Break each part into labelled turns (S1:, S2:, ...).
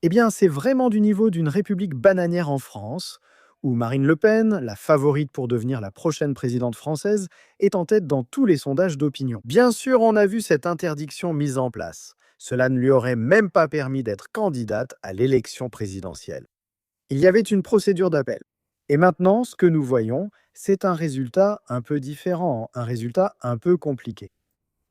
S1: Eh bien, c'est vraiment du niveau d'une république bananière en France, où Marine Le Pen, la favorite pour devenir la prochaine présidente française, est en tête dans tous les sondages d'opinion. Bien sûr, on a vu cette interdiction mise en place. Cela ne lui aurait même pas permis d'être candidate à l'élection présidentielle. Il y avait une procédure d'appel. Et maintenant, ce que nous voyons, c'est un résultat un peu différent, un résultat un peu compliqué.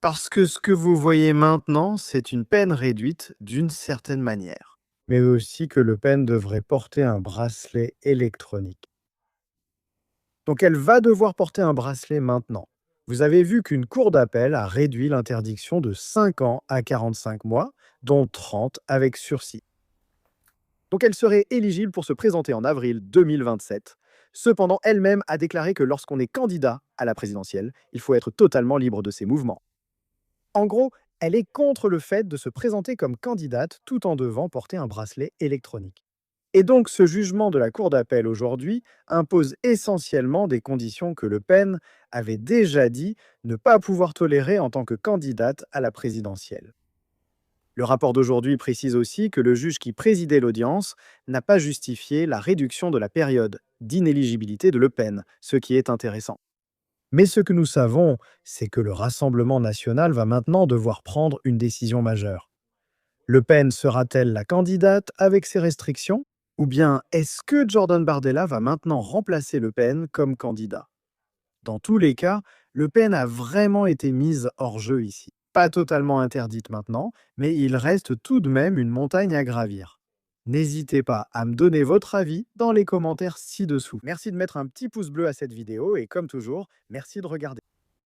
S1: Parce que ce que vous voyez maintenant, c'est une peine réduite d'une certaine manière. Mais aussi que Le Pen devrait porter un bracelet électronique. Donc elle va devoir porter un bracelet maintenant. Vous avez vu qu'une cour d'appel a réduit l'interdiction de 5 ans à 45 mois, dont 30 avec sursis. Donc elle serait éligible pour se présenter en avril 2027. Cependant, elle-même a déclaré que lorsqu'on est candidat à la présidentielle, il faut être totalement libre de ses mouvements. En gros, elle est contre le fait de se présenter comme candidate tout en devant porter un bracelet électronique. Et donc ce jugement de la Cour d'appel aujourd'hui impose essentiellement des conditions que Le Pen avait déjà dit ne pas pouvoir tolérer en tant que candidate à la présidentielle. Le rapport d'aujourd'hui précise aussi que le juge qui présidait l'audience n'a pas justifié la réduction de la période d'inéligibilité de Le Pen, ce qui est intéressant. Mais ce que nous savons, c'est que le Rassemblement national va maintenant devoir prendre une décision majeure. Le Pen sera-t-elle la candidate avec ses restrictions? Ou bien est-ce que Jordan Bardella va maintenant remplacer Le Pen comme candidat? Dans tous les cas, Le Pen a vraiment été mise hors jeu ici. Pas totalement interdite maintenant, mais il reste tout de même une montagne à gravir. N'hésitez pas à me donner votre avis dans les commentaires ci-dessous. Merci de mettre un petit pouce bleu à cette vidéo et comme toujours, merci de regarder.